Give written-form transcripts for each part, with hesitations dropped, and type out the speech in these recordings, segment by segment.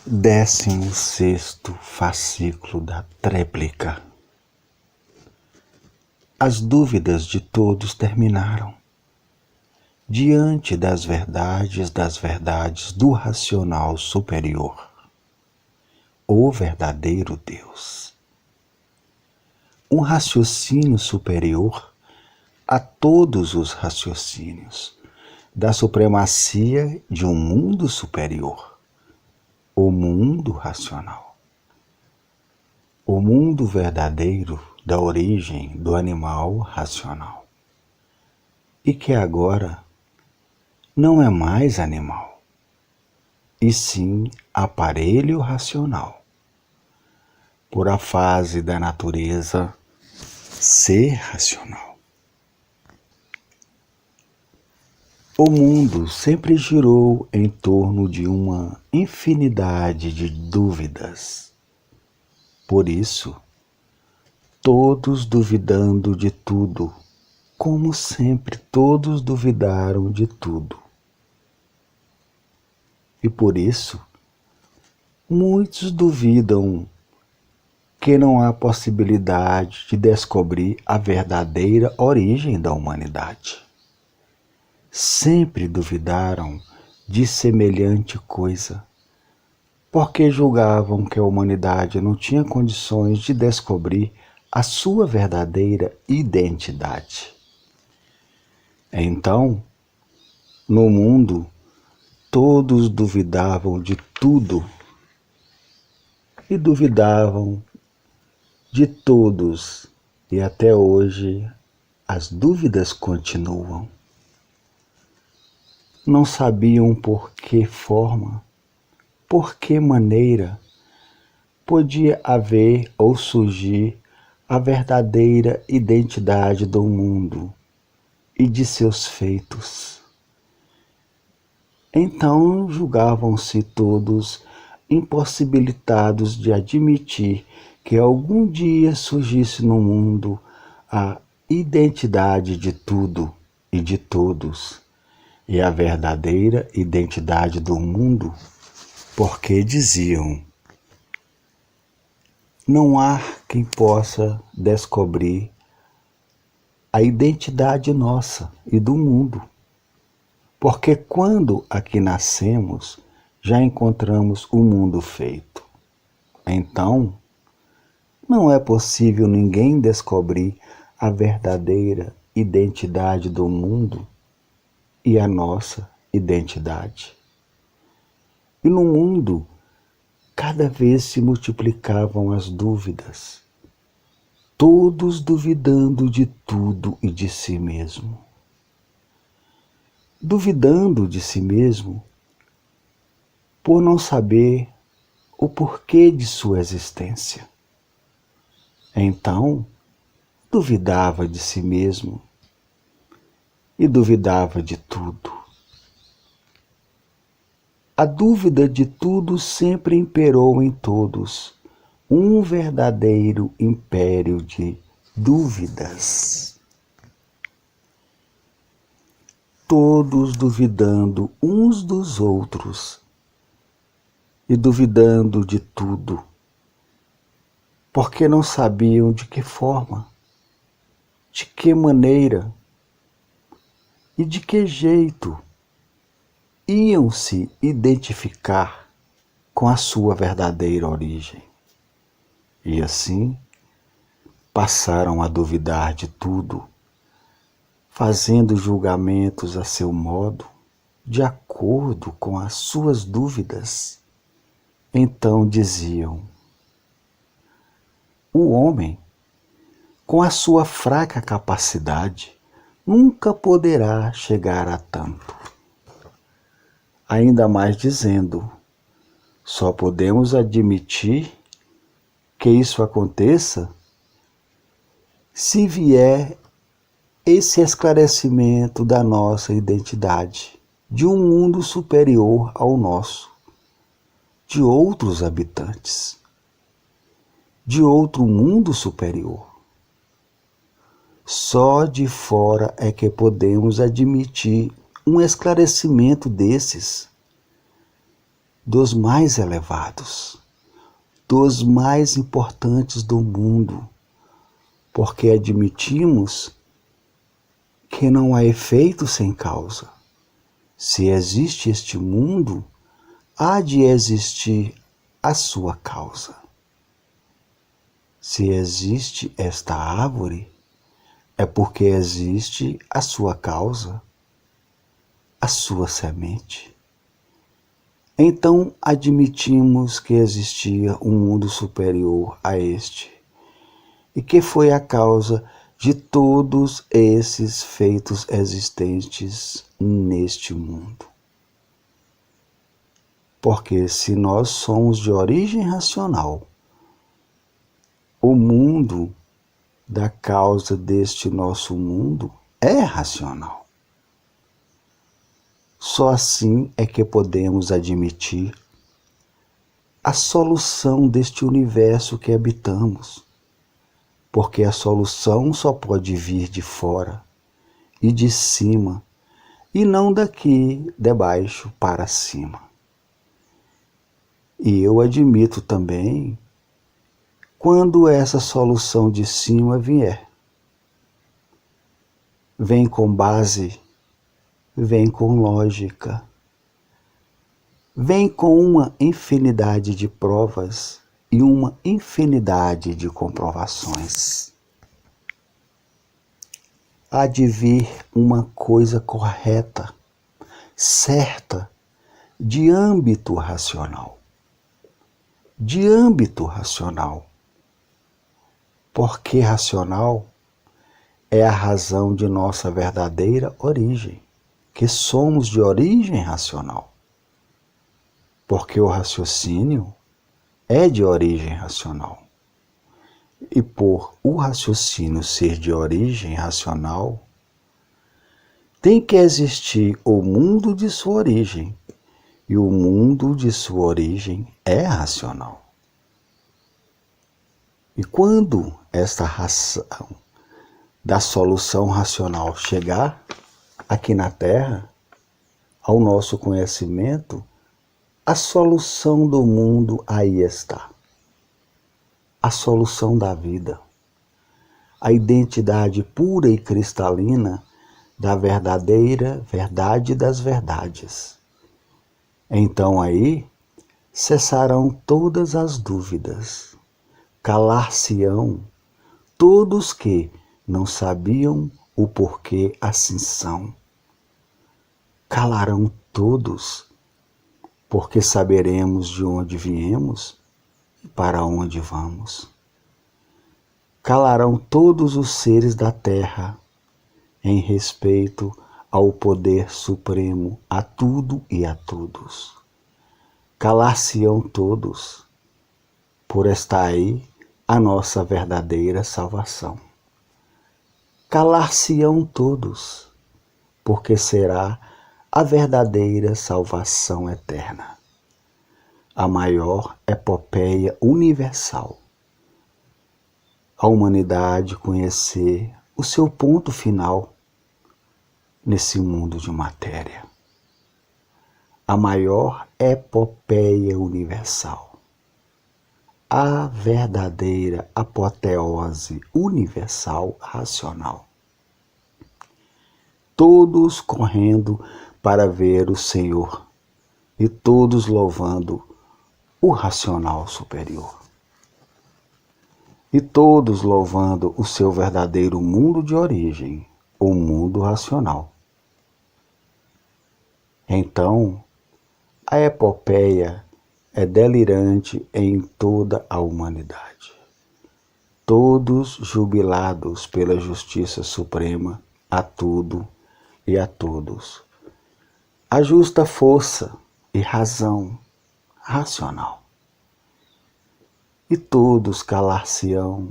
16º fascículo da tréplica. As dúvidas de todos terminaram. Diante das verdades do racional superior, o verdadeiro Deus. Um raciocínio superior a todos os raciocínios, da supremacia de um mundo superior, o mundo racional. O mundo verdadeiro da origem do animal racional. E que agora não é mais animal, e sim aparelho racional, por a fase da natureza ser racional. O mundo sempre girou em torno de uma infinidade de dúvidas. Por isso, todos duvidando de tudo, como sempre todos duvidaram de tudo. E por isso, muitos duvidam que não há possibilidade de descobrir a verdadeira origem da humanidade. Sempre duvidaram de semelhante coisa, porque julgavam que a humanidade não tinha condições de descobrir a sua verdadeira identidade. Então, no mundo, todos duvidavam de tudo e duvidavam de todos, e até hoje as dúvidas continuam. Não sabiam por que forma, por que maneira podia haver ou surgir a verdadeira identidade do mundo e de seus feitos. Então julgavam-se todos impossibilitados de admitir que algum dia surgisse no mundo a identidade de tudo e de todos, e a verdadeira identidade do mundo, porque diziam: não há quem possa descobrir a identidade nossa e do mundo, porque quando aqui nascemos, já encontramos o mundo feito. Então, não é possível ninguém descobrir a verdadeira identidade do mundo e a nossa identidade. E no mundo, cada vez se multiplicavam as dúvidas, todos duvidando de tudo e de si mesmo. Duvidando de si mesmo por não saber o porquê de sua existência. Então, duvidava de si mesmo e duvidava de tudo. A dúvida de tudo sempre imperou em todos, um verdadeiro império de dúvidas. Todos duvidando uns dos outros e duvidando de tudo, porque não sabiam de que forma, de que maneira e de que jeito iam se identificar com a sua verdadeira origem. E assim passaram a duvidar de tudo, fazendo julgamentos a seu modo, de acordo com as suas dúvidas. Então diziam: o homem, com a sua fraca capacidade, nunca poderá chegar a tanto. Ainda mais dizendo: só podemos admitir que isso aconteça se vier esse esclarecimento da nossa identidade, de um mundo superior ao nosso, de outros habitantes, de outro mundo superior. Só de fora é que podemos admitir um esclarecimento desses, dos mais elevados, dos mais importantes do mundo, porque admitimos que não há efeito sem causa. Se existe este mundo, há de existir a sua causa. Se existe esta árvore, é porque existe a sua causa, a sua semente. Então admitimos que existia um mundo superior a este, e que foi a causa de todos esses feitos existentes neste mundo. Porque se nós somos de origem racional, o mundo da causa deste nosso mundo é racional. Só assim é que podemos admitir a solução deste universo que habitamos, porque a solução só pode vir de fora e de cima, e não daqui, de baixo para cima. E eu admito também quando essa solução de cima vier. Vem com base, vem com lógica, vem com uma infinidade de provas e uma infinidade de comprovações. Há de vir uma coisa correta, certa, de âmbito racional. De âmbito racional. Porque racional é a razão de nossa verdadeira origem, que somos de origem racional. Porque o raciocínio é de origem racional. E por o raciocínio ser de origem racional, tem que existir o mundo de sua origem, e o mundo de sua origem é racional. E quando esta razão da solução racional chegar aqui na Terra, ao nosso conhecimento, a solução do mundo aí está. A solução da vida. A identidade pura e cristalina da verdadeira verdade das verdades. Então aí cessarão todas as dúvidas. Calar-se-ão todos que não sabiam o porquê assim são. Calarão todos, porque saberemos de onde viemos e para onde vamos. Calarão todos os seres da terra, em respeito ao poder supremo a tudo e a todos. Calar-se-ão todos, por estar aí a nossa verdadeira salvação. Calar-se-ão todos, porque será a verdadeira salvação eterna, a maior epopeia universal. A humanidade conhecer o seu ponto final nesse mundo de matéria. A maior epopeia universal. A verdadeira apoteose universal racional. Todos correndo para ver o Senhor e todos louvando o racional superior. E todos louvando o seu verdadeiro mundo de origem, o mundo racional. Então, a epopeia é delirante em toda a humanidade. Todos jubilados pela justiça suprema a tudo e a todos. A justa força e razão racional. E todos calar-se-ão,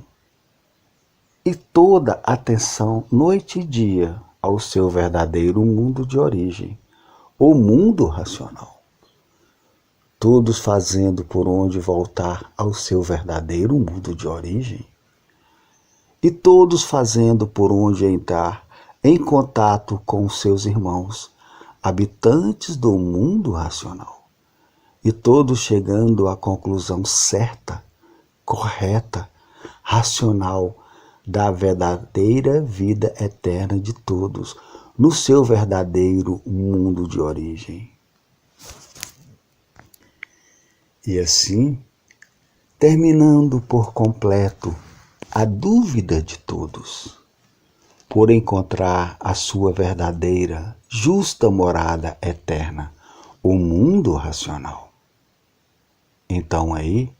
e toda atenção noite e dia ao seu verdadeiro mundo de origem, o mundo racional. Todos fazendo por onde voltar ao seu verdadeiro mundo de origem, e todos fazendo por onde entrar em contato com seus irmãos, habitantes do mundo racional, e todos chegando à conclusão certa, correta, racional da verdadeira vida eterna de todos, no seu verdadeiro mundo de origem. E assim, terminando por completo a dúvida de todos, por encontrar a sua verdadeira, justa morada eterna, o mundo racional. Então aí,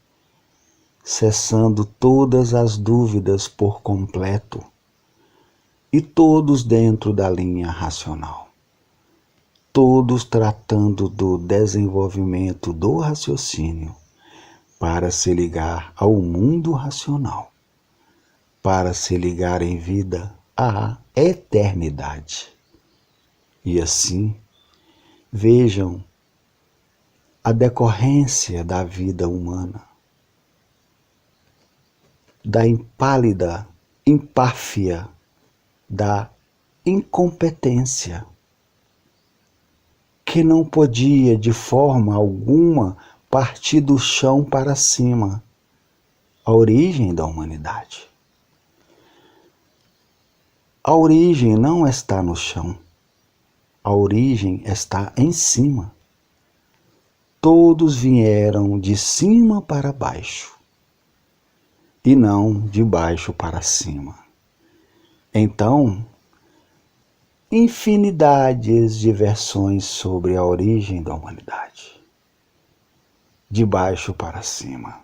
cessando todas as dúvidas por completo, e todos dentro da linha racional, todos tratando do desenvolvimento do raciocínio para se ligar ao mundo racional, para se ligar em vida à eternidade. E assim, vejam a decorrência da vida humana, da impálida empáfia, da incompetência, que não podia de forma alguma partir do chão para cima, a origem da humanidade. A origem não está no chão, a origem está em cima. Todos vieram de cima para baixo, e não de baixo para cima. Então, infinidades de versões sobre a origem da humanidade, de baixo para cima,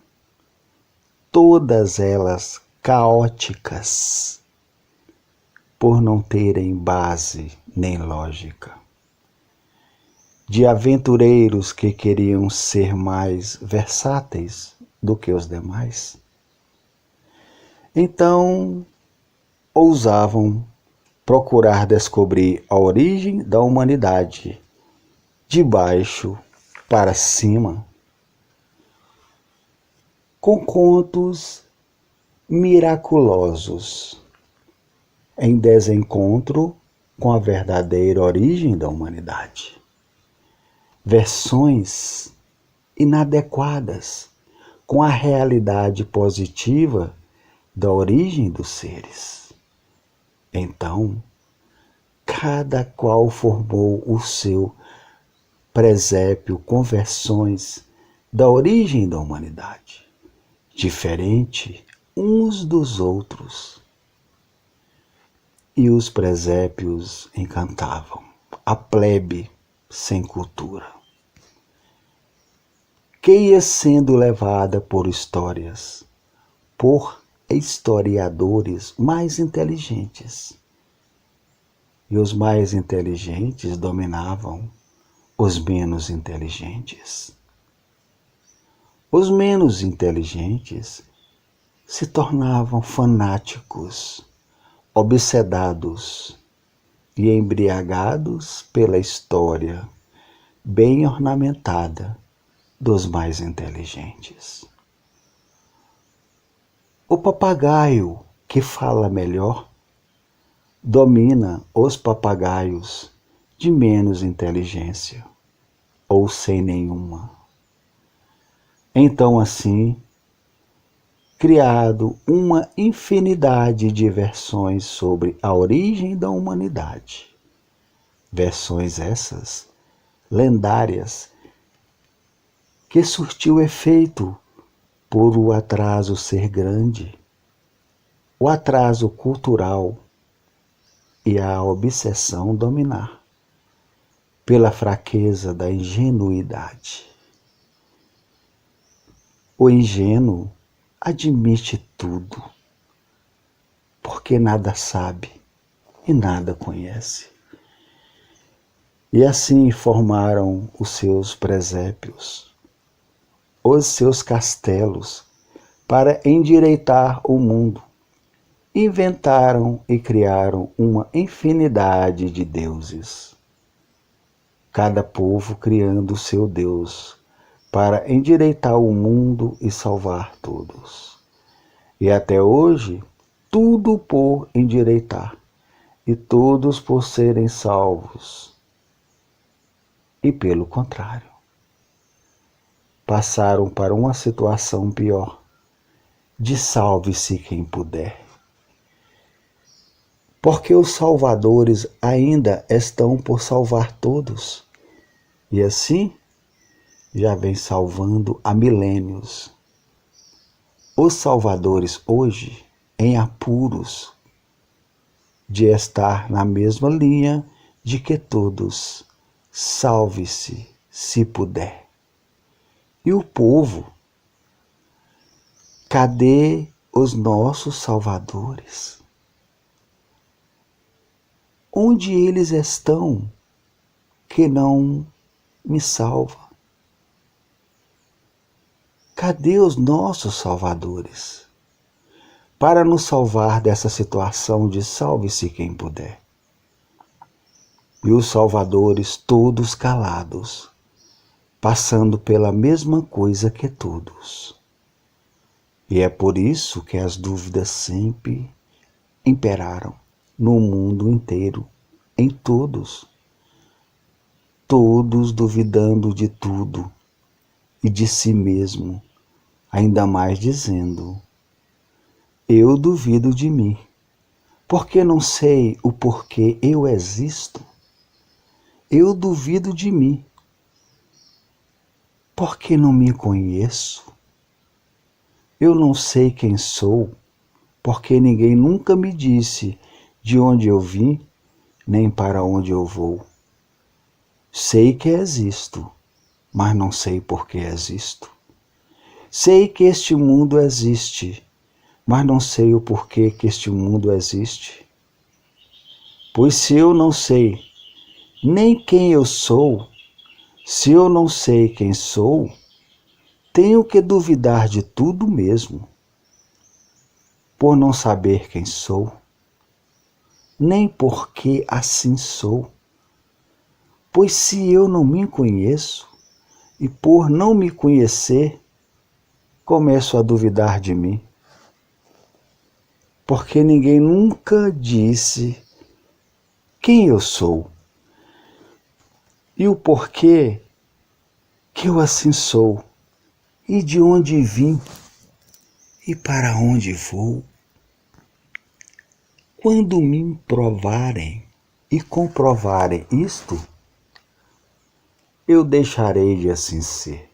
todas elas caóticas, por não terem base nem lógica, de aventureiros que queriam ser mais versáteis do que os demais. Então, ousavam procurar descobrir a origem da humanidade de baixo para cima, com contos miraculosos, em desencontro com a verdadeira origem da humanidade. Versões inadequadas com a realidade positiva da origem dos seres. Então, cada qual formou o seu presépio com versões da origem da humanidade, diferente uns dos outros. E os presépios encantavam a plebe sem cultura, que ia sendo levada por histórias, por historiadores mais inteligentes. E os mais inteligentes dominavam os menos inteligentes. Os menos inteligentes se tornavam fanáticos, obsedados e embriagados pela história bem ornamentada dos mais inteligentes. O papagaio que fala melhor domina os papagaios de menos inteligência ou sem nenhuma. Então, assim, criado uma infinidade de versões sobre a origem da humanidade. Versões essas lendárias que surtiu efeito por o atraso ser grande, o atraso cultural e a obsessão dominar, pela fraqueza da ingenuidade. O ingênuo admite tudo, porque nada sabe e nada conhece. E assim formaram os seus presépios, os seus castelos, para endireitar o mundo. Inventaram e criaram uma infinidade de deuses, cada povo criando o seu Deus, para endireitar o mundo e salvar todos. E até hoje, tudo por endireitar, e todos por serem salvos. E pelo contrário, passaram para uma situação pior, de salve-se quem puder. Porque os salvadores ainda estão por salvar todos, e assim já vem salvando há milênios. Os salvadores hoje, em apuros de estar na mesma linha de que todos, salve-se se puder. E o povo, cadê os nossos salvadores? Onde eles estão que não me salva? Cadê os nossos salvadores para nos salvar dessa situação de salve-se quem puder? E os salvadores todos calados, passando pela mesma coisa que todos. E é por isso que as dúvidas sempre imperaram no mundo inteiro, em todos. Todos duvidando de tudo e de si mesmo, ainda mais dizendo: eu duvido de mim, porque não sei o porquê eu existo. Eu duvido de mim, porque não me conheço. Eu não sei quem sou, porque ninguém nunca me disse de onde eu vim, nem para onde eu vou. Sei que existo, mas não sei por que existo. Sei que este mundo existe, mas não sei o porquê que este mundo existe. Pois se eu não sei nem quem eu sou, se eu não sei quem sou, tenho que duvidar de tudo mesmo, por não saber quem sou, nem por que assim sou. Pois se eu não me conheço, e por não me conhecer, começo a duvidar de mim. Porque ninguém nunca disse quem eu sou e o porquê que eu assim sou, e de onde vim e para onde vou. Quando me provarem e comprovarem isto, eu deixarei de assim ser.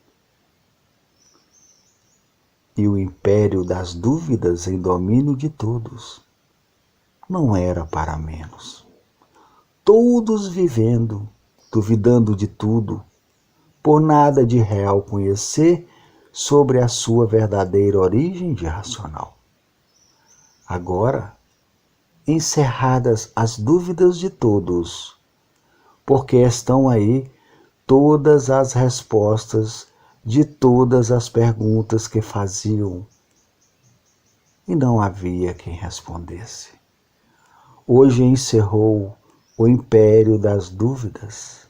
E o império das dúvidas em domínio de todos não era para menos. Todos vivendo, duvidando de tudo, por nada de real conhecer sobre a sua verdadeira origem de racional. Agora, encerradas as dúvidas de todos, porque estão aí todas as respostas de todas as perguntas que faziam, e não havia quem respondesse. Hoje encerrou o império das dúvidas.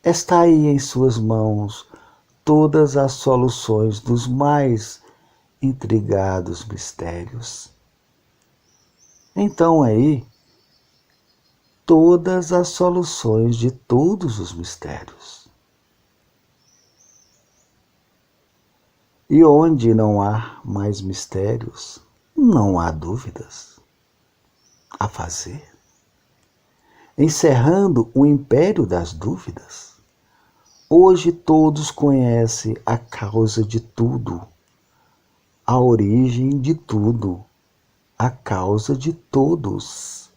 Está aí em suas mãos todas as soluções dos mais intrigados mistérios. Então aí, todas as soluções de todos os mistérios. E onde não há mais mistérios, não há dúvidas a fazer. Encerrando o império das dúvidas, hoje todos conhecem a causa de tudo, a origem de tudo, a causa de todos,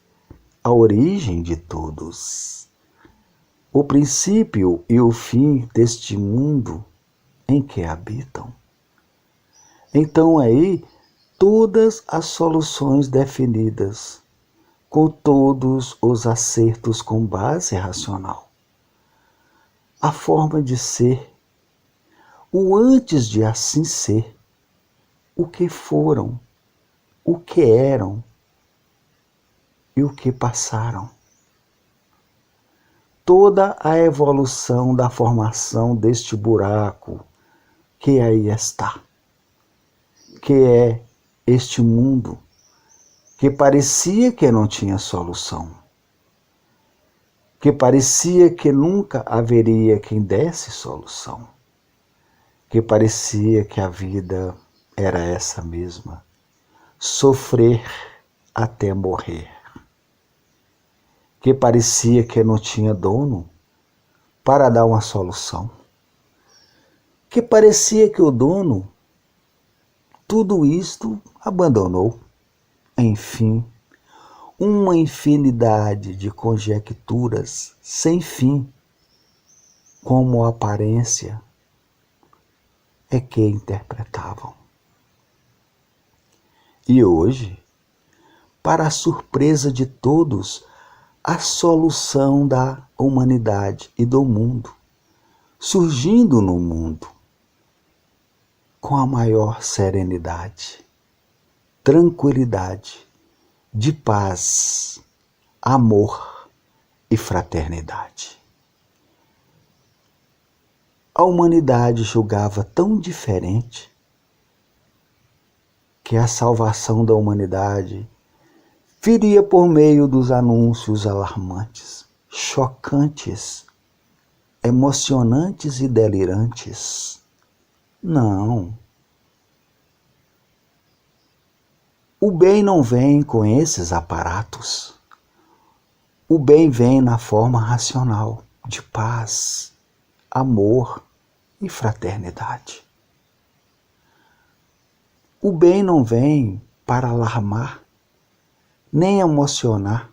a origem de todos, o princípio e o fim deste mundo em que habitam. Então aí, todas as soluções definidas, com todos os acertos com base racional. A forma de ser, o antes de assim ser, o que foram, o que eram e o que passaram. Toda a evolução da formação deste buraco que aí está, que é este mundo que parecia que não tinha solução, que parecia que nunca haveria quem desse solução. que parecia que a vida era essa mesma, sofrer até morrer, que parecia que não tinha dono para dar uma solução, que parecia que o dono tudo isto abandonou. Enfim, uma infinidade de conjecturas sem fim, como aparência, é que interpretavam. E hoje, para a surpresa de todos, a solução da humanidade e do mundo, surgindo no mundo com a maior serenidade, tranquilidade, de paz, amor e fraternidade. A humanidade julgava tão diferente que a salvação da humanidade viria por meio dos anúncios alarmantes, chocantes, emocionantes e delirantes. Não. O bem não vem com esses aparatos. O bem vem na forma racional, de paz, amor e fraternidade. O bem não vem para alarmar, nem emocionar,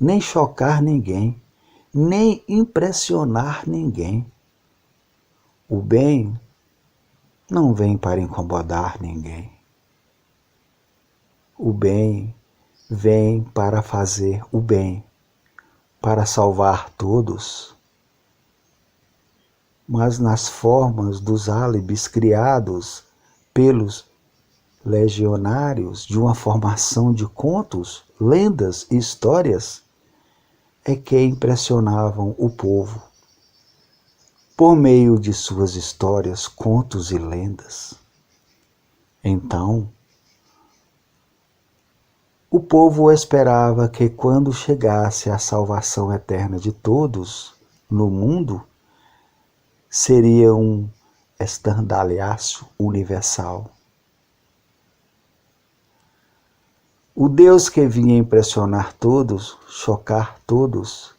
nem chocar ninguém, nem impressionar ninguém. O bem não vem para incomodar ninguém. O bem vem para fazer o bem, para salvar todos. Mas nas formas dos álibis criados pelos legionários de uma formação de contos, lendas e histórias, é que impressionavam o povo por meio de suas histórias, contos e lendas. Então, o povo esperava que quando chegasse a salvação eterna de todos no mundo, seria um estardalhaço universal. O Deus que vinha impressionar todos, chocar todos,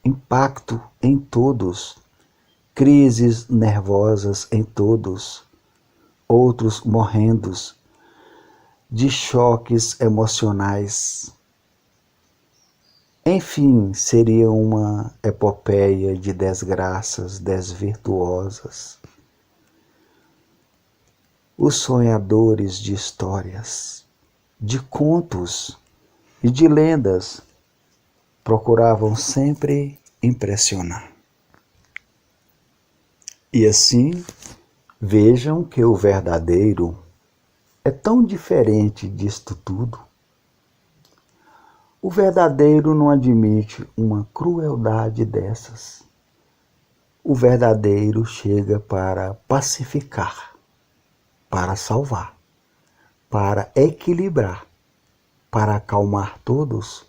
impacto em todos, crises nervosas em todos, outros morrendo de choques emocionais. Enfim, seria uma epopeia de desgraças desvirtuosas. Os sonhadores de histórias, de contos e de lendas procuravam sempre impressionar. E assim, vejam que o verdadeiro é tão diferente disto tudo. O verdadeiro não admite uma crueldade dessas. O verdadeiro chega para pacificar, para salvar, para equilibrar, para acalmar todos,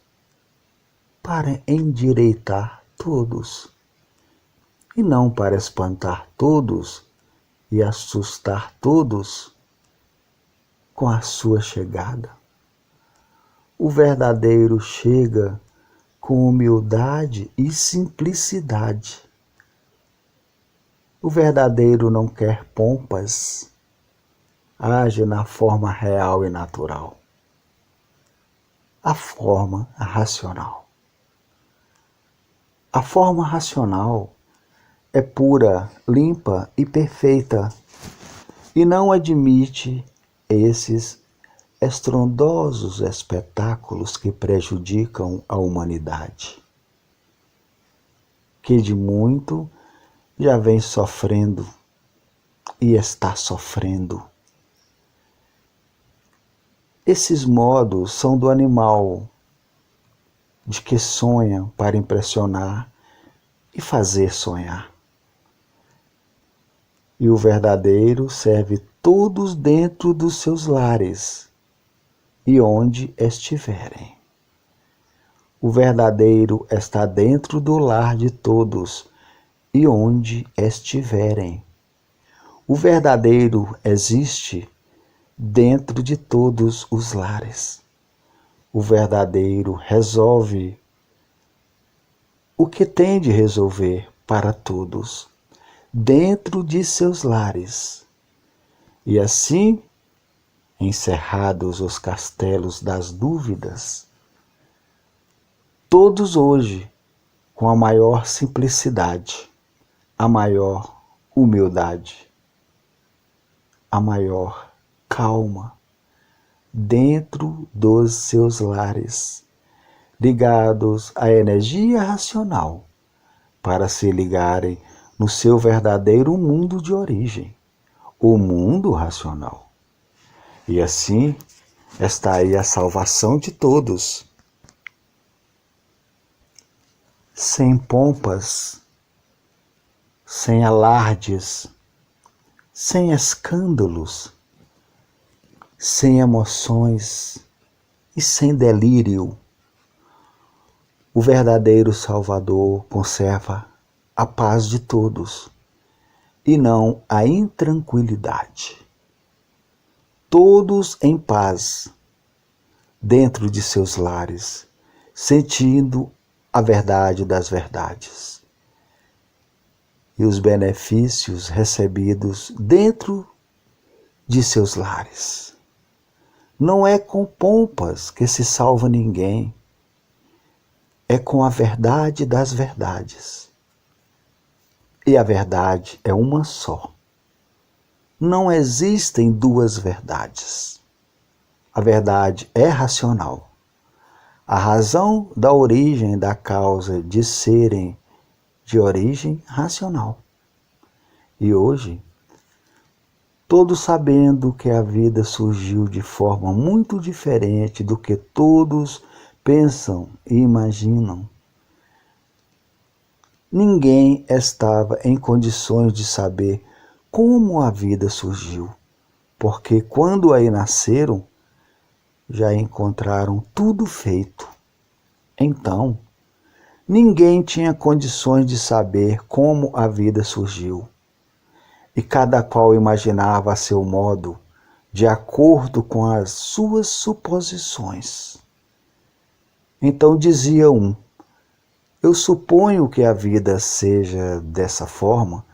para endireitar todos, e não para espantar todos e assustar todos com a sua chegada. O verdadeiro chega com humildade e simplicidade. O verdadeiro não quer pompas, age na forma real e natural, a forma racional. A forma racional é pura, limpa e perfeita e não admite esses estrondosos espetáculos que prejudicam a humanidade, que de muito já vem sofrendo e está sofrendo. Esses modos são do animal, de que sonha para impressionar e fazer sonhar. E o verdadeiro serve todos dentro dos seus lares e onde estiverem. O verdadeiro está dentro do lar de todos e onde estiverem. O verdadeiro existe dentro de todos os lares. O verdadeiro resolve o que tem de resolver para todos, dentro de seus lares. E assim, encerrados os castelos das dúvidas, todos hoje, com a maior simplicidade, a maior humildade, a maior calma, dentro dos seus lares, ligados à energia racional, para se ligarem no seu verdadeiro mundo de origem, o mundo racional. E assim está aí a salvação de todos. Sem pompas, sem alardes, sem escândalos, sem emoções e sem delírio. O verdadeiro Salvador conserva a paz de todos e não a intranquilidade. Todos em paz, dentro de seus lares, sentindo a verdade das verdades e os benefícios recebidos dentro de seus lares. Não é com pompas que se salva ninguém, é com a verdade das verdades. E a verdade é uma só. Não existem duas verdades. A verdade é racional. A razão da origem da causa de serem de origem racional. E hoje, todos sabendo que a vida surgiu de forma muito diferente do que todos pensam e imaginam, ninguém estava em condições de saber como a vida surgiu, porque quando aí nasceram, já encontraram tudo feito. Então, ninguém tinha condições de saber como a vida surgiu. E cada qual imaginava a seu modo, de acordo com as suas suposições. Então dizia um: eu suponho que a vida seja dessa forma,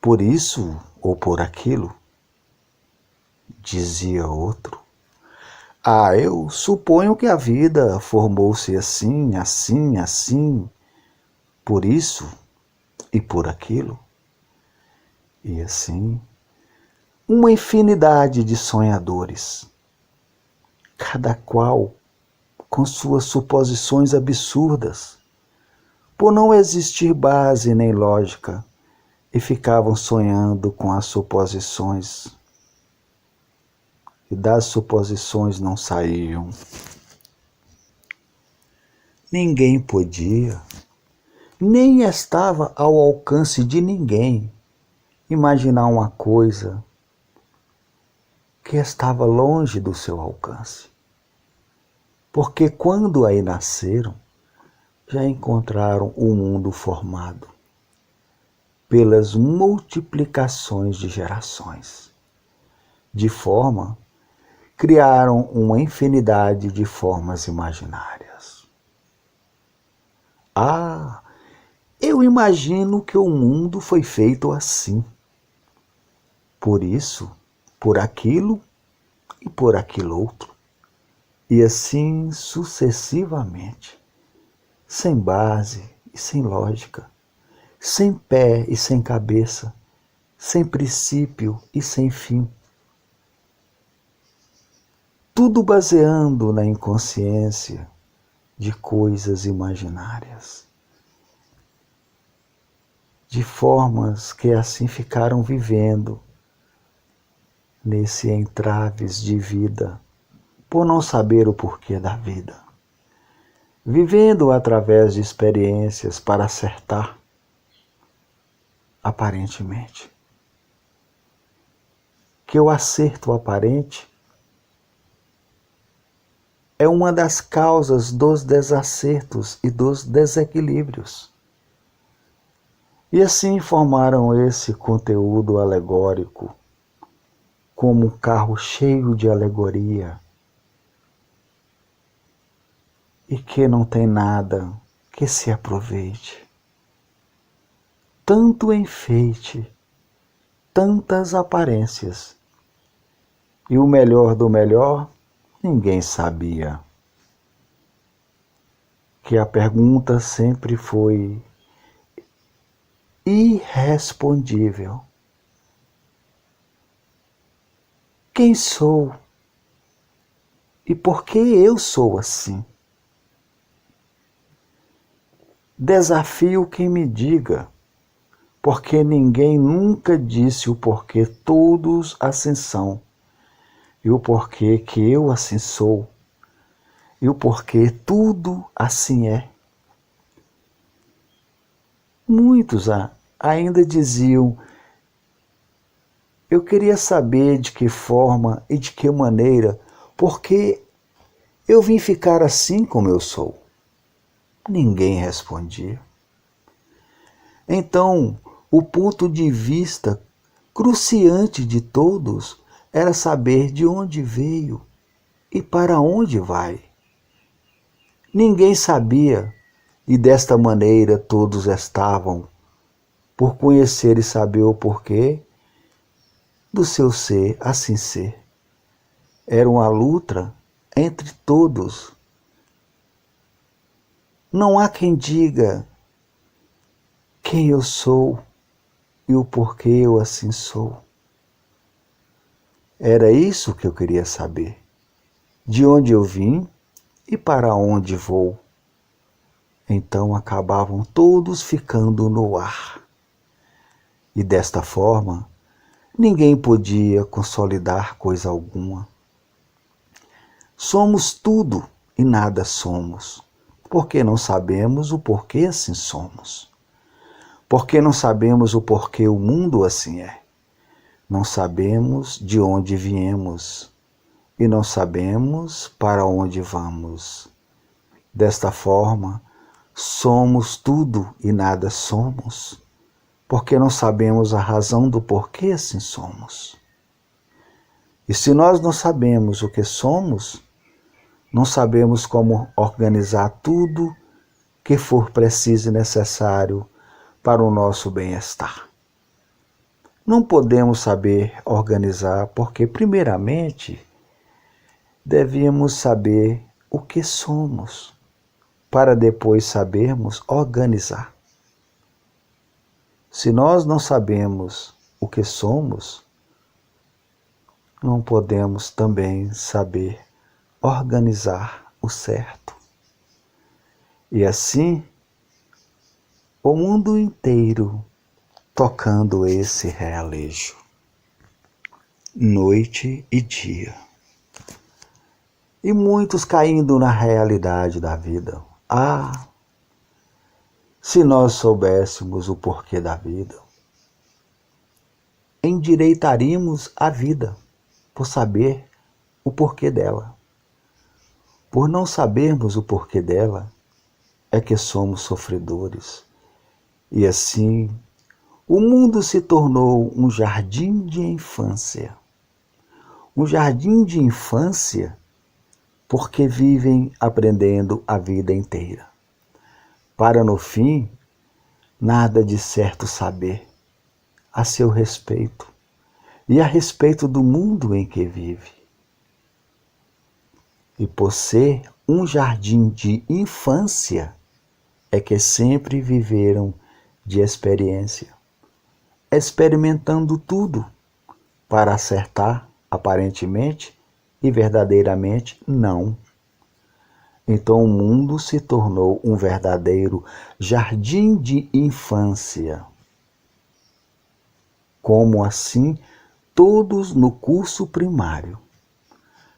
por isso ou por aquilo. Dizia outro: ah, eu suponho que a vida formou-se assim, assim, assim, por isso e por aquilo. E assim, uma infinidade de sonhadores, cada qual com suas suposições absurdas, por não existir base nem lógica, e ficavam sonhando com as suposições, e das suposições não saíam. Ninguém podia, nem estava ao alcance de ninguém, imaginar uma coisa que estava longe do seu alcance. Porque quando aí nasceram, já encontraram o mundo formado pelas multiplicações de gerações, de forma criaram uma infinidade de formas imaginárias. Ah, eu imagino que o mundo foi feito assim. Por isso, por aquilo e por aquilo outro. E assim sucessivamente, sem base e sem lógica, sem pé e sem cabeça, sem princípio e sem fim. Tudo baseando na inconsciência de coisas imaginárias, de formas que assim ficaram vivendo nesse entraves de vida, por não saber o porquê da vida, vivendo através de experiências para acertar, aparentemente. Que o acerto aparente é uma das causas dos desacertos e dos desequilíbrios. E assim formaram esse conteúdo alegórico, como um carro cheio de alegoria, e que não tem nada que se aproveite. Tanto enfeite, tantas aparências, e o melhor do melhor, ninguém sabia. Que a pergunta sempre foi irrespondível. Quem sou? E por que eu sou assim? Desafio quem me diga, porque ninguém nunca disse o porquê todos assim são, e o porquê que eu assim sou, e o porquê tudo assim é. Muitos ainda diziam: eu queria saber de que forma e de que maneira, porque eu vim ficar assim como eu sou. Ninguém respondia. Então, o ponto de vista cruciante de todos era saber de onde veio e para onde vai. Ninguém sabia, e desta maneira todos estavam por conhecer e saber o porquê do seu ser assim ser. Era uma luta entre todos. Não há quem diga quem eu sou e o porquê eu assim sou. Era isso que eu queria saber. De onde eu vim e para onde vou. Então acabavam todos ficando no ar. E desta forma, ninguém podia consolidar coisa alguma. Somos tudo e nada somos, porque não sabemos o porquê assim somos. Porque não sabemos o porquê o mundo assim é. Não sabemos de onde viemos e não sabemos para onde vamos. Desta forma, somos tudo e nada somos, porque não sabemos a razão do porquê assim somos. E se nós não sabemos o que somos, não sabemos como organizar tudo que for preciso e necessário para o nosso bem-estar. Não podemos saber organizar porque, primeiramente, devíamos saber o que somos, para depois sabermos organizar. Se nós não sabemos o que somos, não podemos também saber organizar o certo. E assim, o mundo inteiro tocando esse realejo, noite e dia. E muitos caindo na realidade da vida. Se nós soubéssemos o porquê da vida, endireitaríamos a vida por saber o porquê dela. Por não sabermos o porquê dela, é que somos sofredores. E assim, o mundo se tornou um jardim de infância. Um jardim de infância porque vivem aprendendo a vida inteira. Para no fim, nada de certo saber a seu respeito e a respeito do mundo em que vive. E por ser um jardim de infância, é que sempre viveram de experiência, experimentando tudo para acertar aparentemente e verdadeiramente não. Então o mundo se tornou um verdadeiro jardim de infância. Como assim, todos no curso primário.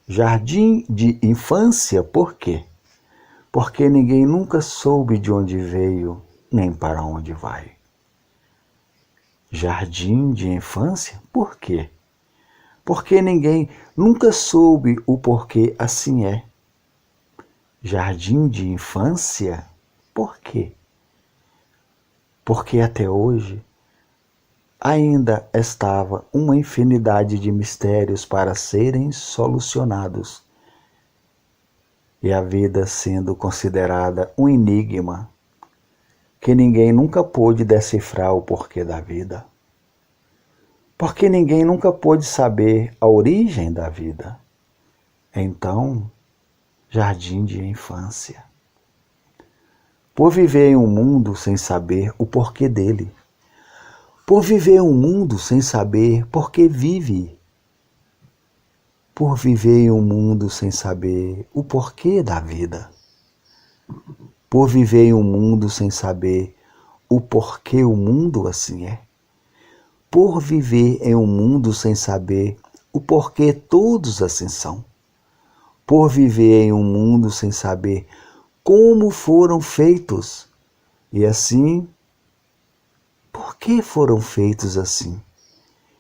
Jardim de infância, por quê? Porque ninguém nunca soube de onde veio, nem para onde vai. Jardim de infância, por quê? Porque ninguém nunca soube o porquê assim é. Jardim de infância, por quê? porque até hoje ainda estava uma infinidade de mistérios para serem solucionados, e a vida sendo considerada um enigma que ninguém nunca pôde decifrar o porquê da vida. Porque ninguém nunca pôde saber a origem da vida. Então, jardim de infância. Por viver em um mundo sem saber o porquê dele. Por viver em um mundo sem saber por que vive. Por viver em um mundo sem saber o porquê da vida. Por viver em um mundo sem saber o porquê o mundo assim é. Por viver em um mundo sem saber o porquê todos assim são. Por viver em um mundo sem saber como foram feitos. E assim, por que foram feitos assim?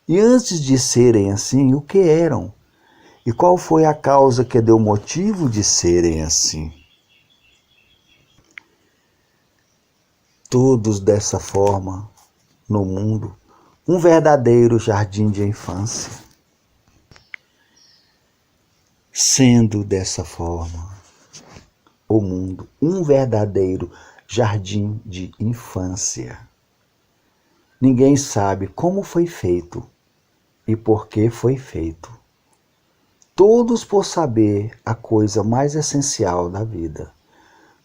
E antes de serem assim, o que eram? E qual foi a causa que deu motivo de serem assim? Todos dessa forma, no mundo, um verdadeiro jardim de infância. Sendo dessa forma, o mundo, um verdadeiro jardim de infância. Ninguém sabe como foi feito e por que foi feito. Todos por saber a coisa mais essencial da vida,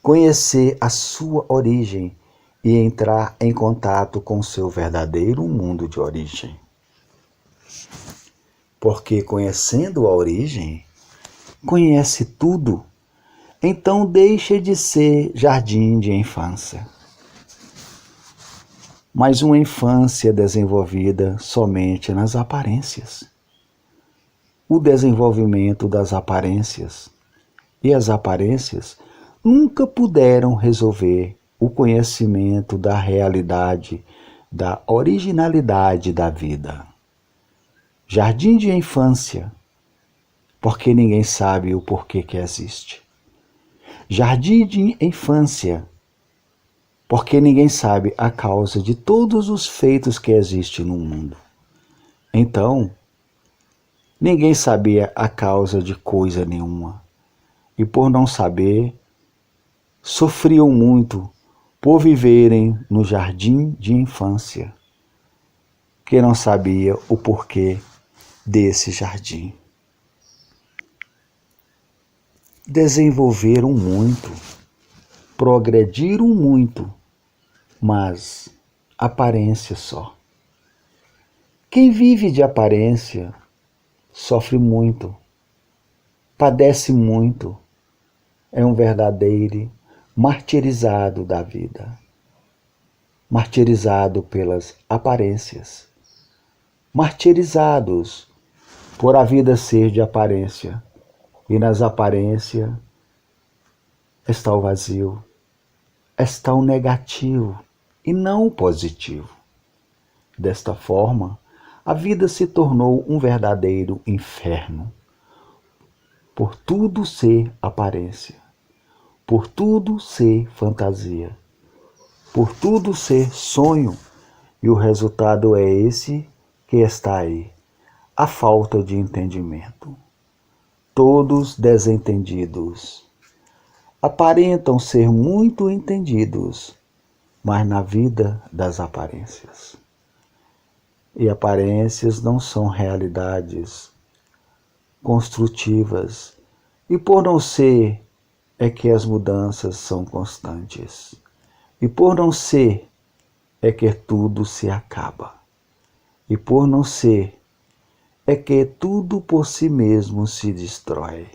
conhecer a sua origem e entrar em contato com o seu verdadeiro mundo de origem. Porque conhecendo a origem, conhece tudo, então deixa de ser jardim de infância. Mas uma infância desenvolvida somente nas aparências. O desenvolvimento das aparências e as aparências nunca puderam resolver o conhecimento da realidade, da originalidade da vida. Jardim de infância, porque ninguém sabe o porquê que existe. Jardim de infância, porque ninguém sabe a causa de todos os feitos que existem no mundo. Então, ninguém sabia a causa de coisa nenhuma. E por não saber, sofriam muito por viverem no jardim de infância, que não sabia o porquê desse jardim. Desenvolveram muito, progrediram muito, mas aparência só. Quem vive de aparência sofre muito, padece muito, é um verdadeiro martirizado da vida, martirizado pelas aparências, martirizados por a vida ser de aparência, e nas aparências está o vazio, está o negativo e não o positivo. Desta forma, a vida se tornou um verdadeiro inferno, por tudo ser aparência, por tudo ser fantasia, por tudo ser sonho, e o resultado é esse que está aí, a falta de entendimento. Todos desentendidos, aparentam ser muito entendidos, mas na vida das aparências. E aparências não são realidades construtivas, e por não ser é que as mudanças são constantes, e por não ser é que tudo se acaba, e por não ser é que tudo por si mesmo se destrói.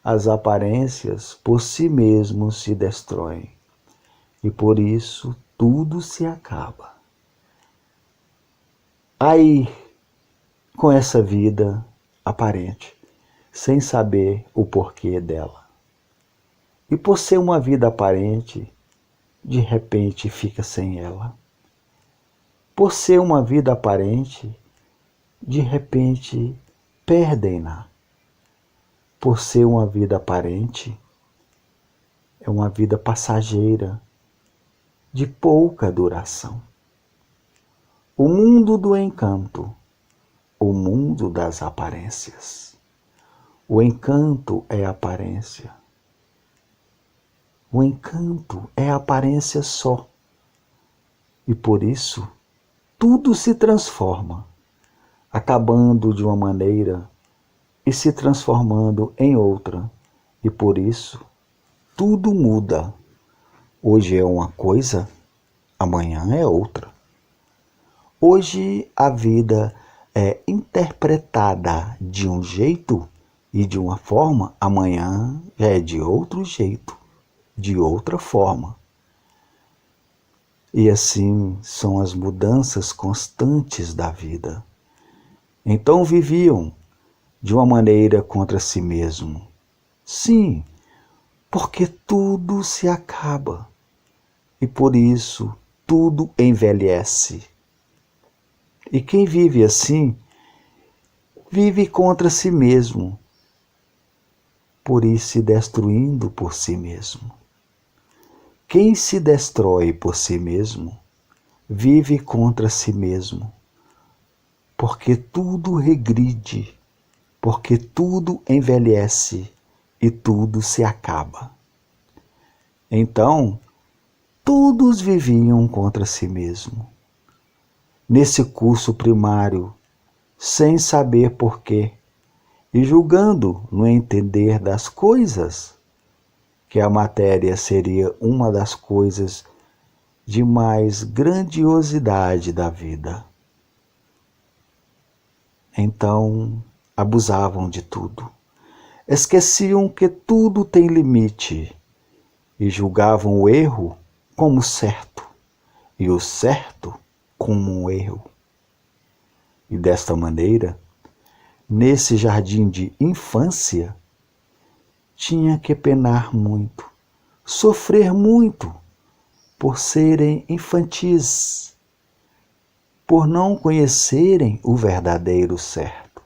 As aparências por si mesmo se destroem, e por isso tudo se acaba. Aí, com essa vida aparente, sem saber o porquê dela. E por ser uma vida aparente, de repente fica sem ela. Por ser uma vida aparente, de repente perdem-na. Por ser uma vida aparente, é uma vida passageira, de pouca duração. O mundo do encanto, o mundo das aparências. O encanto é aparência. O encanto é aparência só. E por isso, tudo se transforma, acabando de uma maneira e se transformando em outra. E por isso, tudo muda. Hoje é uma coisa, amanhã é outra. Hoje a vida é interpretada de um jeito e de uma forma, amanhã já é de outro jeito, de outra forma. E assim são as mudanças constantes da vida. Então viviam de uma maneira contra si mesmo. Sim, porque tudo se acaba e por isso tudo envelhece. E quem vive assim, vive contra si mesmo, por ir se destruindo por si mesmo. Quem se destrói por si mesmo, vive contra si mesmo, porque tudo regride, porque tudo envelhece e tudo se acaba. Então, todos viviam contra si mesmo. Nesse curso primário, sem saber porquê, e julgando no entender das coisas, que a matéria seria uma das coisas de mais grandiosidade da vida. Então, abusavam de tudo. Esqueciam que tudo tem limite e julgavam o erro como certo e o certo como um erro. E desta maneira, nesse jardim de infância, tinha que penar muito, sofrer muito, por serem infantis, por não conhecerem o verdadeiro certo.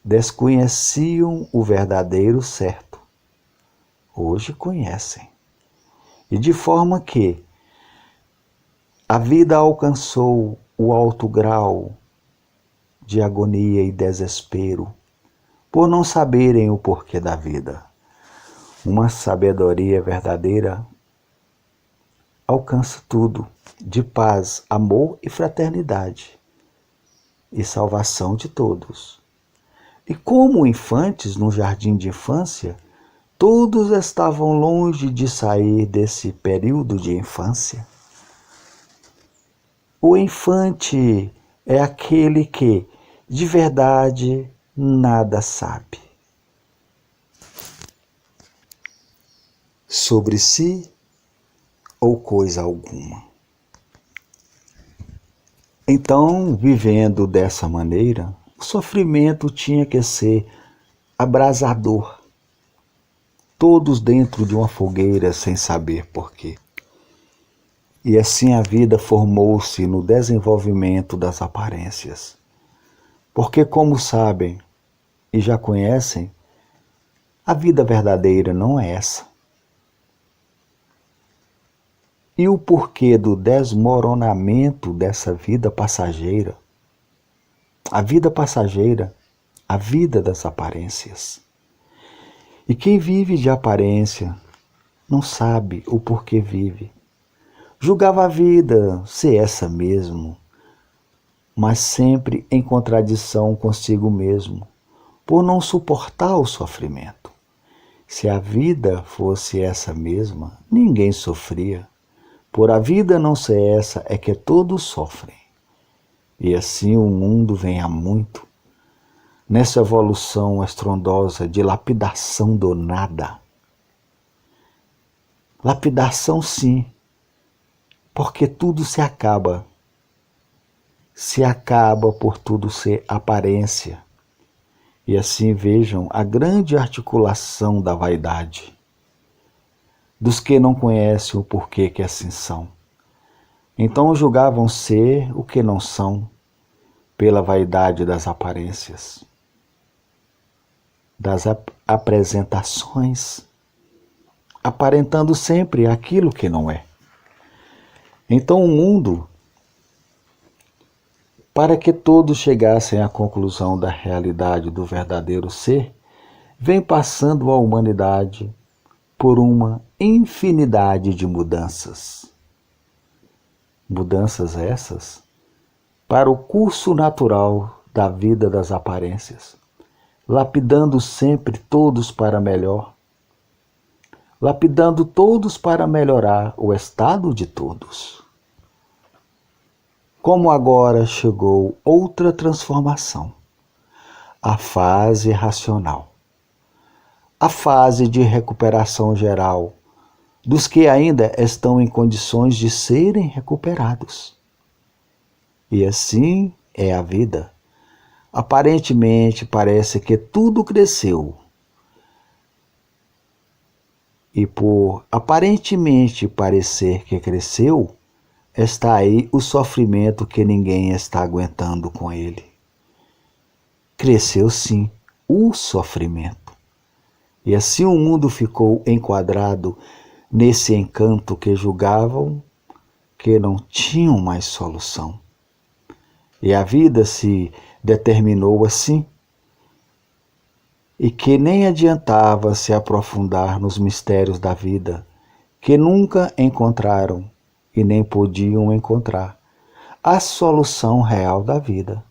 Desconheciam o verdadeiro certo. Hoje conhecem. E de forma que a vida alcançou o alto grau de agonia e desespero, por não saberem o porquê da vida. Uma sabedoria verdadeira alcança tudo, de paz, amor e fraternidade, e salvação de todos. E como infantes no jardim de infância, todos estavam longe de sair desse período de infância. O infante é aquele que, de verdade, nada sabe sobre si ou coisa alguma. Então, vivendo dessa maneira, o sofrimento tinha que ser abrasador, todos dentro de uma fogueira sem saber porquê. E assim a vida formou-se no desenvolvimento das aparências. Porque, como sabem e já conhecem, a vida verdadeira não é essa. E o porquê do desmoronamento dessa vida passageira? A vida passageira, a vida das aparências. E quem vive de aparência não sabe o porquê vive. Julgava a vida ser essa mesmo, mas sempre em contradição consigo mesmo, por não suportar o sofrimento. Se a vida fosse essa mesma, ninguém sofria. Por a vida não ser essa, é que todos sofrem. E assim o mundo vem há muito, nessa evolução estrondosa de lapidação do nada. Lapidação sim, porque tudo se acaba. Se acaba por tudo ser aparência. E assim vejam a grande articulação da vaidade, dos que não conhecem o porquê que assim são. Então julgavam ser o que não são, pela vaidade das aparências, das apresentações, aparentando sempre aquilo que não é. Então o mundo, para que todos chegassem à conclusão da realidade do verdadeiro ser, vem passando a humanidade por uma infinidade de mudanças. Mudanças essas para o curso natural da vida das aparências, lapidando sempre todos para melhor, lapidando todos para melhorar o estado de todos. Como agora chegou outra transformação, a fase racional, a fase de recuperação geral dos que ainda estão em condições de serem recuperados. E assim é a vida. Aparentemente parece que tudo cresceu. E por aparentemente parecer que cresceu, está aí o sofrimento que ninguém está aguentando com ele. Cresceu sim o sofrimento. E assim o mundo ficou enquadrado nesse encanto que julgavam que não tinham mais solução. E a vida se determinou assim, e que nem adiantava se aprofundar nos mistérios da vida, que nunca encontraram e nem podiam encontrar a solução real da vida,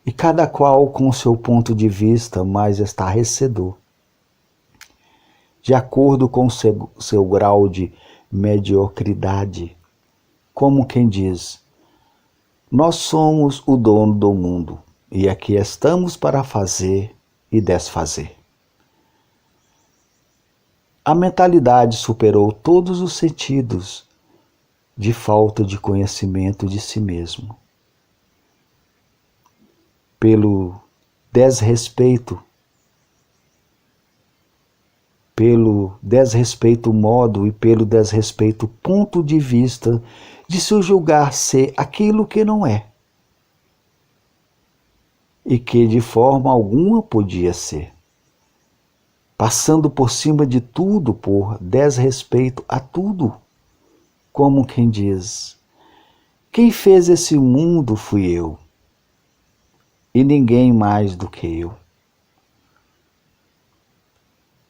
e cada qual com seu ponto de vista mais estarrecedor, de acordo com seu grau de mediocridade, como quem diz: nós somos o dono do mundo e aqui estamos para fazer e desfazer. A mentalidade superou todos os sentidos de falta de conhecimento de si mesmo. Pelo desrespeito modo e pelo desrespeito ponto de vista de se julgar ser aquilo que não é, e que de forma alguma podia ser, passando por cima de tudo por desrespeito a tudo, como quem diz: quem fez esse mundo fui eu, e ninguém mais do que eu.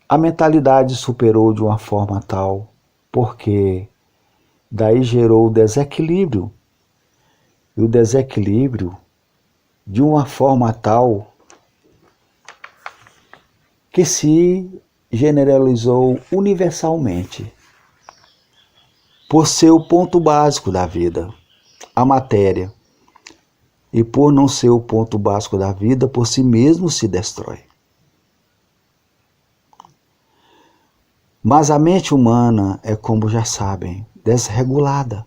A mentalidade superou de uma forma tal, porque daí gerou o desequilíbrio, e o desequilíbrio de uma forma tal que se generalizou universalmente por ser o ponto básico da vida, a matéria, e por não ser o ponto básico da vida, por si mesmo se destrói. Mas a mente humana é, como já sabem, desregulada,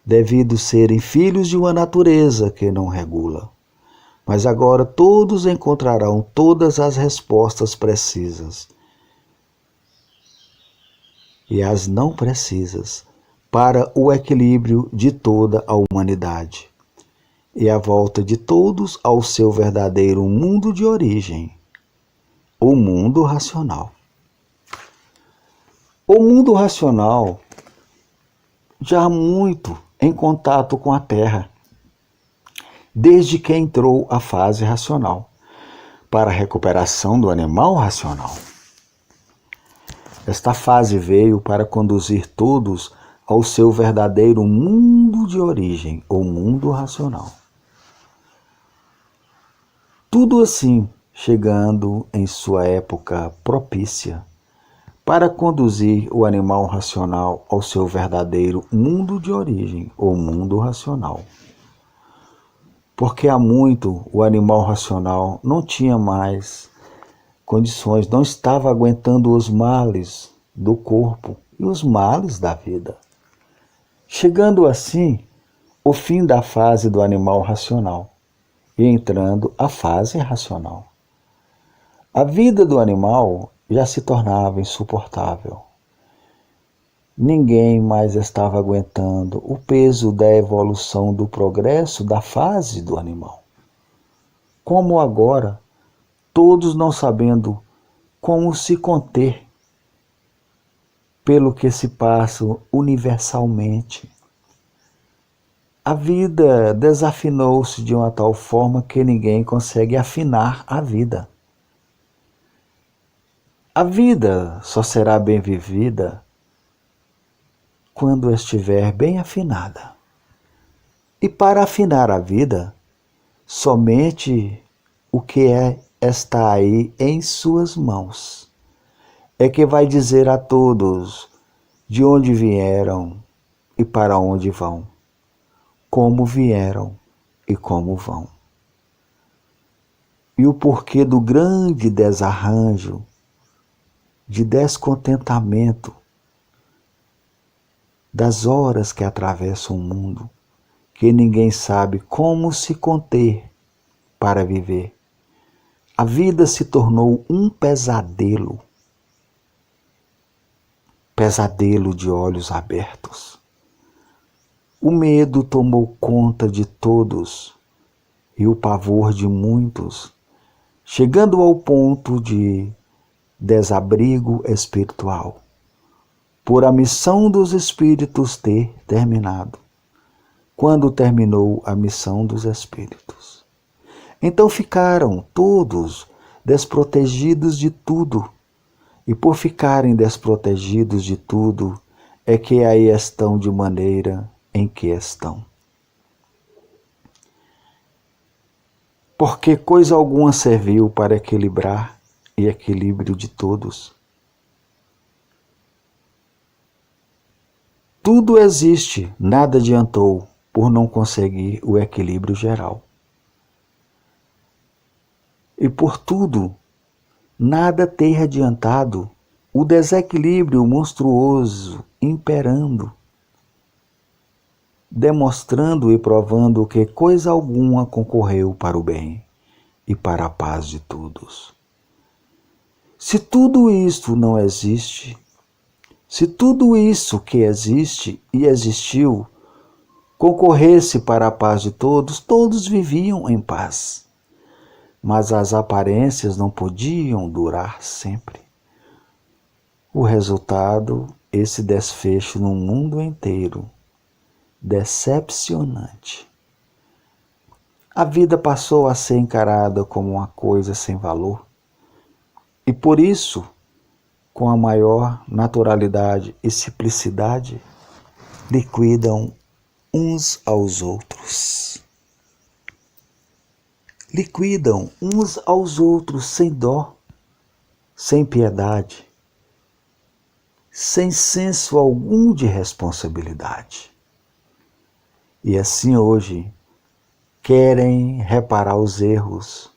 devido serem filhos de uma natureza que não regula. Mas agora todos encontrarão todas as respostas precisas e as não precisas para o equilíbrio de toda a humanidade e a volta de todos ao seu verdadeiro mundo de origem, o mundo racional. O mundo racional, já muito em contato com a Terra, desde que entrou a fase racional, para a recuperação do animal racional. Esta fase veio para conduzir todos ao seu verdadeiro mundo de origem, o mundo racional. Tudo assim, chegando em sua época propícia, para conduzir o animal racional ao seu verdadeiro mundo de origem, o mundo racional. Porque há muito o animal racional não tinha mais condições, não estava aguentando os males do corpo e os males da vida. Chegando assim o fim da fase do animal racional e entrando a fase racional. A vida do animal já se tornava insuportável. Ninguém mais estava aguentando o peso da evolução do progresso da fase do animal. Como agora, todos não sabendo como se conter pelo que se passa universalmente, A vida desafinou-se de uma tal forma que ninguém consegue afinar a vida. A vida só será bem vivida quando estiver bem afinada. E para afinar a vida, somente o que está aí em suas mãos é que vai dizer a todos de onde vieram e para onde vão, como vieram e como vão. E o porquê do grande desarranjo, de descontentamento, das horas que atravessam o mundo, que ninguém sabe como se conter para viver. A vida se tornou um pesadelo, pesadelo de olhos abertos. O medo tomou conta de todos e o pavor de muitos, chegando ao ponto de desabrigo espiritual, por a missão dos espíritos ter terminado. Quando terminou a missão dos espíritos, então ficaram todos desprotegidos de tudo, e por ficarem desprotegidos de tudo, é que aí estão de maneira em que estão. Porque coisa alguma serviu para equilibrar e equilíbrio de todos. Tudo existe, nada adiantou por não conseguir o equilíbrio geral. E por tudo, nada ter adiantado, o desequilíbrio monstruoso imperando, demonstrando e provando que coisa alguma concorreu para o bem e para a paz de todos. Se tudo isto não existe, se tudo isso que existe e existiu concorresse para a paz de todos, todos viviam em paz. Mas as aparências não podiam durar sempre. O resultado, esse desfecho no mundo inteiro, decepcionante. A vida passou a ser encarada como uma coisa sem valor. E por isso, com a maior naturalidade e simplicidade, liquidam uns aos outros. Liquidam uns aos outros sem dó, sem piedade, sem senso algum de responsabilidade. E assim hoje querem reparar os erros,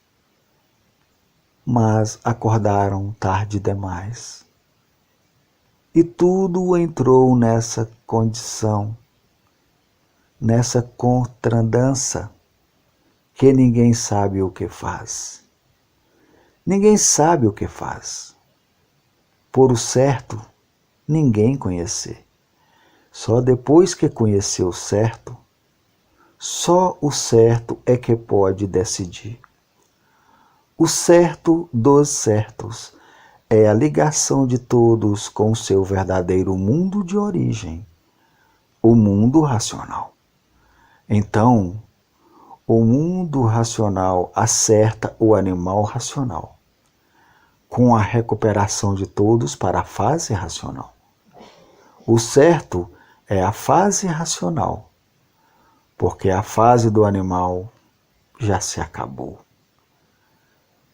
mas acordaram tarde demais. E tudo entrou nessa condição, nessa contradança, que ninguém sabe o que faz. Ninguém sabe o que faz. Por o certo, ninguém conhecer. Só depois que conhecer o certo, só o certo é que pode decidir. O certo dos certos é a ligação de todos com o seu verdadeiro mundo de origem, o mundo racional. Então, o mundo racional acerta o animal racional, com a recuperação de todos para a fase racional. O certo é a fase racional, porque a fase do animal já se acabou.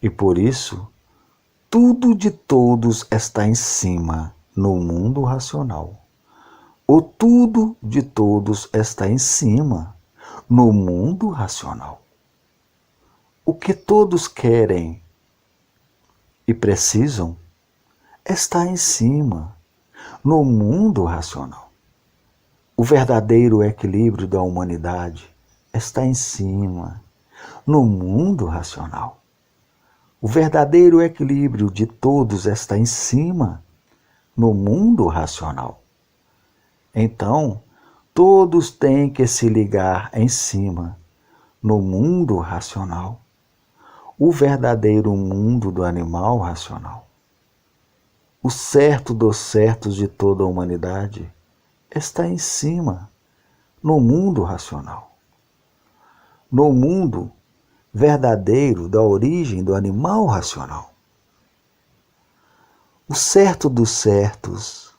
E por isso, tudo de todos está em cima no mundo racional. O tudo de todos está em cima no mundo racional. O que todos querem e precisam está em cima no mundo racional. O verdadeiro equilíbrio da humanidade está em cima no mundo racional. O verdadeiro equilíbrio de todos está em cima no mundo racional. Então, todos têm que se ligar em cima no mundo racional, o verdadeiro mundo do animal racional. O certo dos certos de toda a humanidade está em cima no mundo racional, no mundo verdadeiro da origem do animal racional. O certo dos certos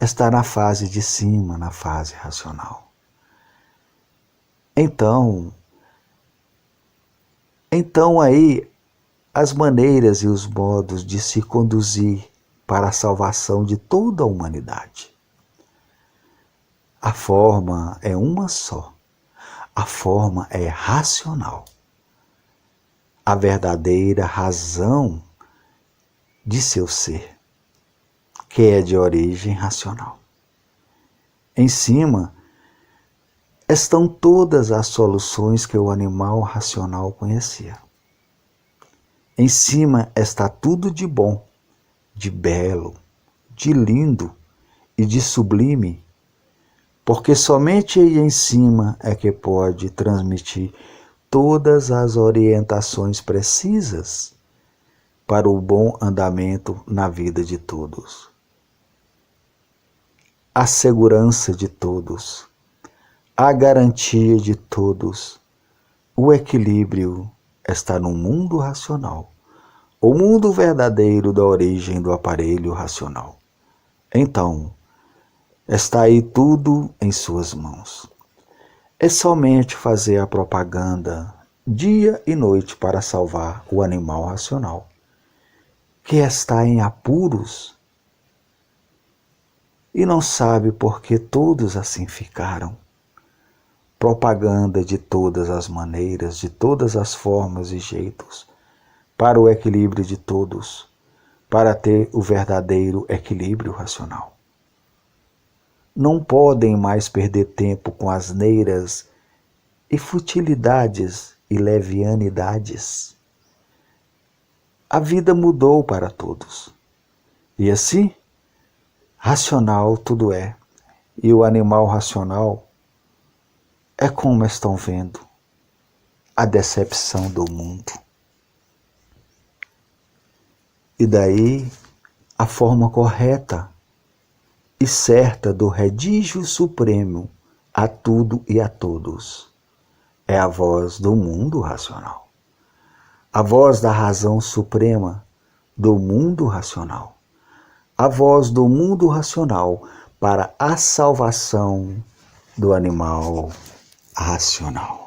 está na fase de cima, na fase racional. Então aí as maneiras e os modos de se conduzir para a salvação de toda a humanidade. A forma é uma só. A forma é racional. A verdadeira razão de seu ser, que é de origem racional. Em cima estão todas as soluções que o animal racional conhecia. Em cima está tudo de bom, de belo, de lindo e de sublime, porque somente aí em cima é que pode transmitir todas as orientações precisas para o bom andamento na vida de todos. A segurança de todos, a garantia de todos, o equilíbrio está no mundo racional, o mundo verdadeiro da origem do aparelho racional. Então, está aí tudo em suas mãos. É somente fazer a propaganda dia e noite para salvar o animal racional, que está em apuros e não sabe por que todos assim ficaram. Propaganda de todas as maneiras, de todas as formas e jeitos, para o equilíbrio de todos, para ter o verdadeiro equilíbrio racional. Não podem mais perder tempo com asneiras e futilidades e levianidades. A vida mudou para todos. E assim, racional tudo é. E o animal racional é como estão vendo a decepção do mundo. E daí a forma correta e certa do redígio supremo a tudo e a todos é a voz do mundo racional. A voz da razão suprema do mundo racional. A voz do mundo racional para a salvação do animal racional.